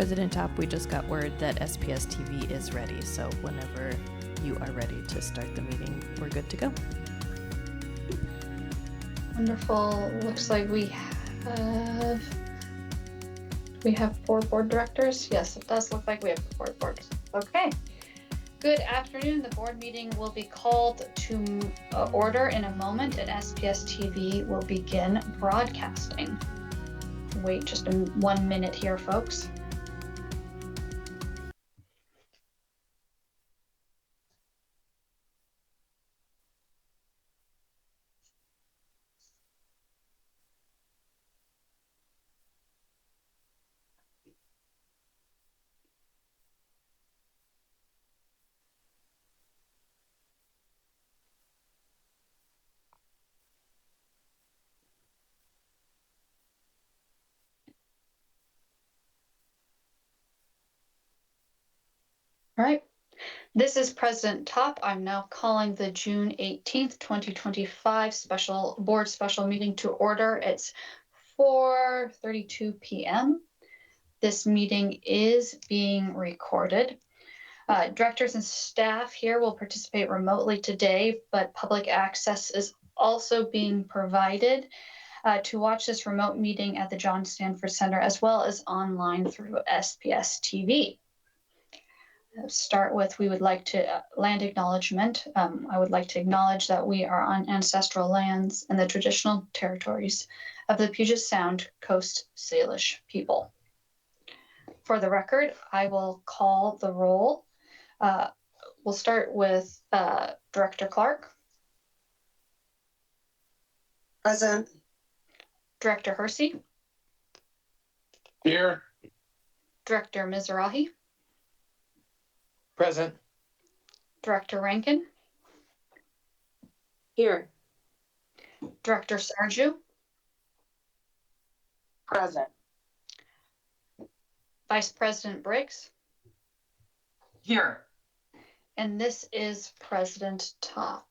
President Top, we just got word that SPS TV is ready, so whenever you are ready to start the meeting, we're good to go. Wonderful. Looks like we have 4 board directors. Yes, it does look like we have 4 boards. Okay. Good afternoon. The board meeting will be called to order in a moment, and SPS TV will begin broadcasting. Wait just 1 minute here, folks. All right. This is President Top. I'm now calling the June 18th, 2025 board special meeting to order. It's 4:32 p.m. This meeting is being recorded. Directors and staff here will participate remotely today, but public access is also being provided to watch this remote meeting at the John Stanford Center, as well as online through SPS TV. Start with, we would like to land acknowledgement. I would like to acknowledge that we are on ancestral lands and the traditional territories of the Puget Sound Coast Salish people. For the record, I will call the roll. We'll start with Director Clark. Present. Director Hersey. Here. Director Mizrahi. Present. Director Rankin. Here. Director Sarju. Present. Vice President Briggs. Here. And this is President Top.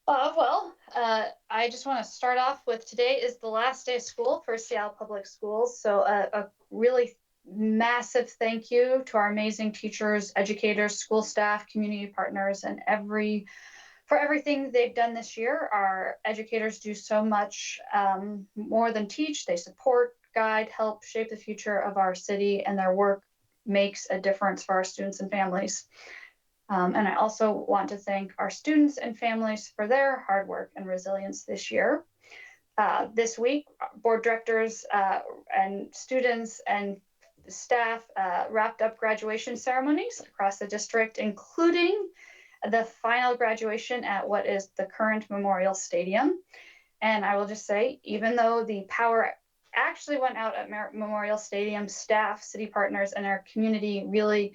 I just want to start off with, today is the last day of school for Seattle Public Schools. So a really massive thank you to our amazing teachers, educators, school staff, community partners, and for everything they've done this year. Our educators do so much more than teach. They support, guide, help shape the future of our city, and their work makes a difference for our students and families. And I also want to thank our students and families for their hard work and resilience this year. This week, board directors and students and staff wrapped up graduation ceremonies across the district, including the final graduation at what is the current Memorial Stadium. And I will just say, even though the power actually went out at Memorial Stadium, staff, city partners, and our community really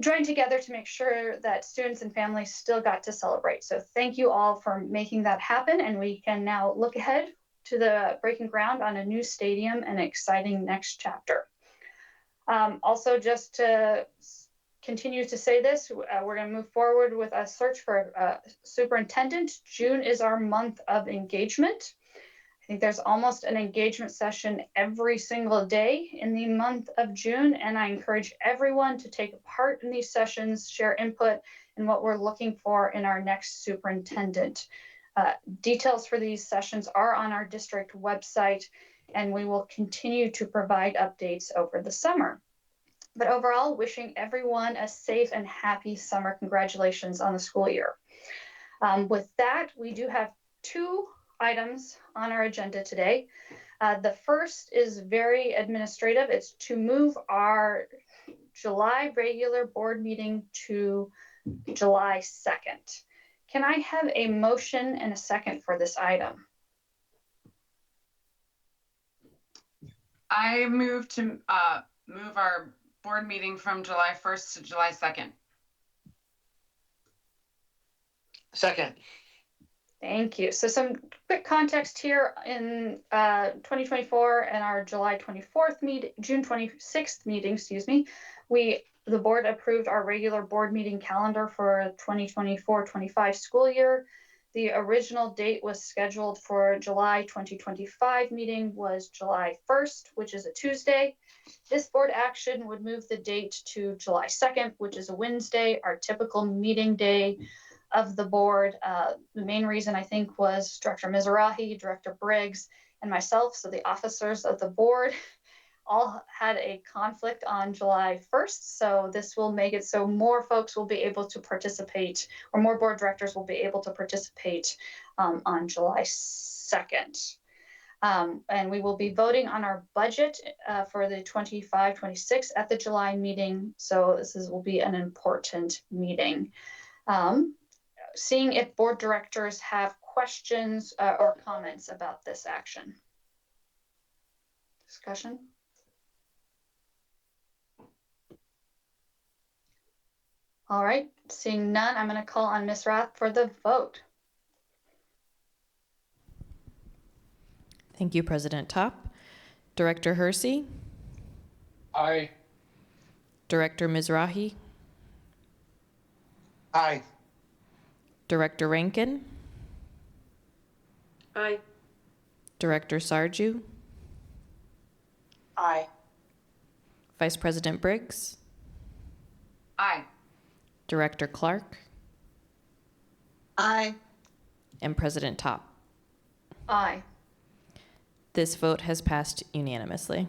joined together to make sure that students and families still got to celebrate. So thank you all for making that happen. And we can now look ahead to the breaking ground on a new stadium and exciting next chapter. Also, just to continue to say this, we're going to move forward with a search for a superintendent. June is our month of engagement. I think there's almost an engagement session every single day in the month of June, and I encourage everyone to take part in these sessions, share input in what we're looking for in our next superintendent. Details for these sessions are on our district website, and we will continue to provide updates over the summer. But overall, wishing everyone a safe and happy summer. Congratulations on the school year. With that, we do have 2 items on our agenda today. The first is very administrative. It's to move our July regular board meeting to July 2nd. Can I have a motion and a second for this item? I move to move our board meeting from July 1st to July 2nd. Second. Thank you. So some quick context here. In 2024 and our July 24th meeting, June 26th meeting, the board approved our regular board meeting calendar for 2024-25 school year. The original date was scheduled for July 2025 meeting was July 1st, which is a Tuesday. This board action would move the date to July 2nd, which is a Wednesday, our typical meeting day of the board. The main reason I think was Director Mizrahi, Director Briggs, and myself, so the officers of the board all had a conflict on July 1st. So this will make it so more folks will be able to participate, or more board directors will be able to participate on July 2nd. And we will be voting on our budget for the 25-26 at the July meeting. So will be an important meeting. Seeing if board directors have questions or comments about this action. Discussion? All right, seeing none, I'm going to call on Ms. Rath for the vote. Thank you, President Top. Director Hersey, Aye. Director Mizrahi, Aye. Director Rankin, Aye. Director Sarju, Aye. Vice President Briggs, Aye. Director Clark, Aye. and President Top. Aye. This vote has passed unanimously.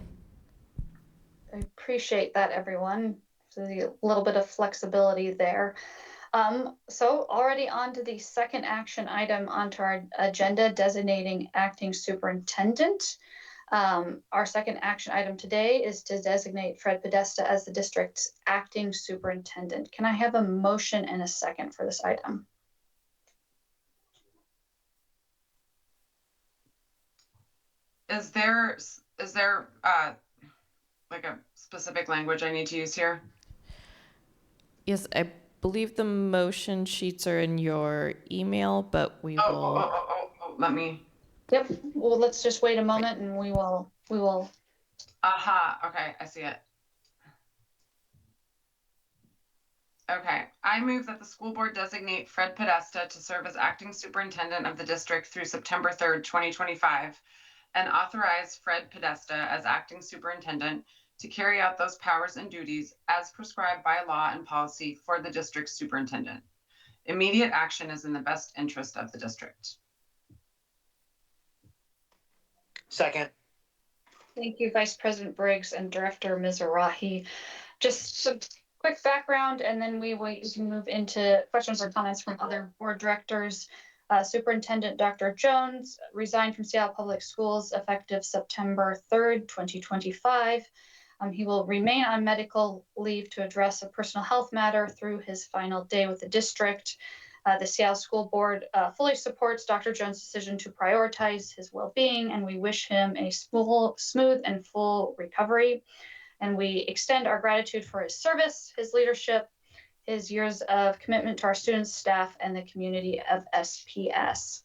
I appreciate that, everyone. So a little bit of flexibility there. So already on to the second action item onto our agenda, designating acting superintendent. Our second action item today is to designate Fred Podesta as the district's acting superintendent. Can I have a motion and a second for this item? Is there like a specific language I need to use here? Yes, I believe the motion sheets are in your email, but we will. Let me. Yep. Well, let's just wait a moment and we will. Aha, okay, I see it. Okay, I move that the school board designate Fred Podesta to serve as acting superintendent of the district through September 3rd, 2025, and authorize Fred Podesta as acting superintendent to carry out those powers and duties as prescribed by law and policy for the district superintendent. Immediate action is in the best interest of the district. Second. Thank you, Vice President Briggs and Director Mizrahi. Just some quick background, and then we can move into questions or comments from other board directors. Superintendent Dr. Jones resigned from Seattle Public Schools effective September 3rd, 2025. He will remain on medical leave to address a personal health matter through his final day with the district. The Seattle School Board fully supports Dr. Jones' decision to prioritize his well-being, and we wish him a smooth and full recovery. And we extend our gratitude for his service, his leadership, his years of commitment to our students, staff, and the community of SPS.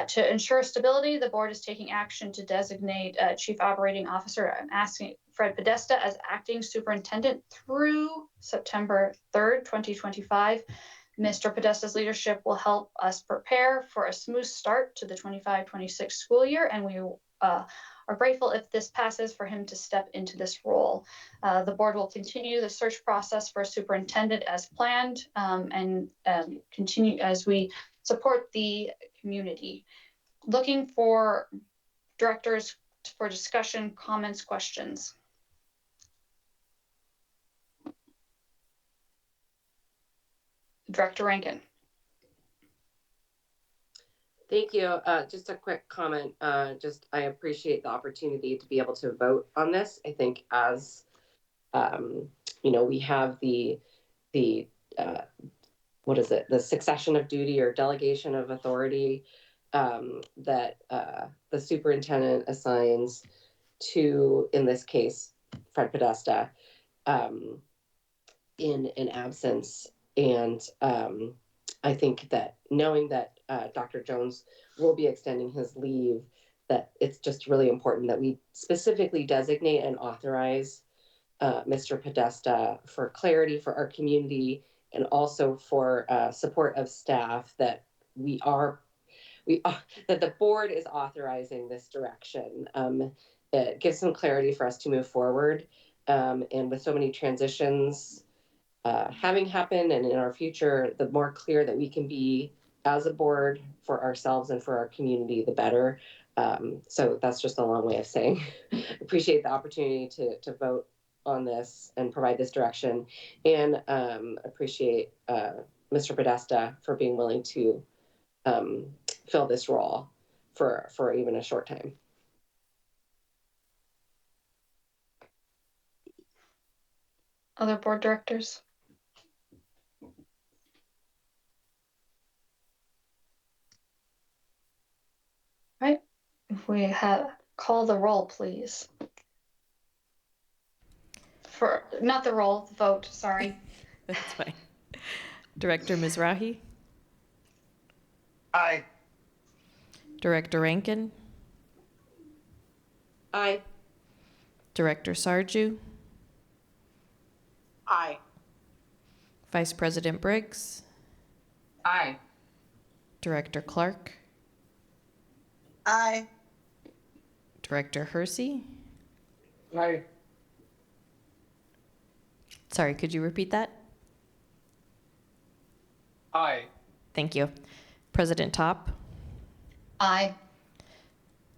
To ensure stability, the board is taking action to designate Chief Operating Officer and asking Fred Podesta as acting superintendent through September 3rd, 2025. Mr. Podesta's leadership will help us prepare for a smooth start to the 25-26 school year, and we are grateful if this passes for him to step into this role. The board will continue the search process for a superintendent as planned and continue as we support the community. Looking for directors for discussion, comments, questions. Director Rankin. Thank you. Just a quick comment. I appreciate the opportunity to be able to vote on this. I think as we have the succession of duty or delegation of authority that the superintendent assigns to, in this case, Fred Podesta, in absence. And I think that knowing that Dr. Jones will be extending his leave, that it's just really important that we specifically designate and authorize Mr. Podesta for clarity for our community and also for support of staff, that we are that the board is authorizing this direction. It gives some clarity for us to move forward. And with so many transitions having happened and in our future, the more clear that we can be as a board for ourselves and for our community, the better. So that's just a long way of saying appreciate the opportunity to vote on this and provide this direction, and appreciate Mr. Podesta for being willing to fill this role for even a short time. Other board directors? Right, if we have, call the roll, please. For, not the roll, the vote, sorry. That's fine. Director Mizrahi, Aye. Director Rankin, Aye. Director Sarju, Aye. Vice President Briggs, Aye. Director Clark, Aye. Director Hersey. Aye. Sorry, could you repeat that? Aye. Thank you. President Top, Aye.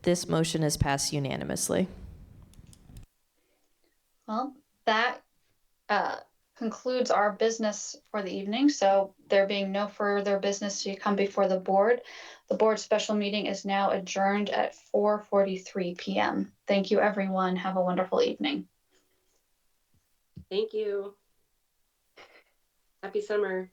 this motion is passed unanimously. Well, that concludes our business for the evening. So there being no further business to come before the board special meeting is now adjourned at 4:43 p.m. Thank you, everyone. Have a wonderful evening. Thank you. Happy summer.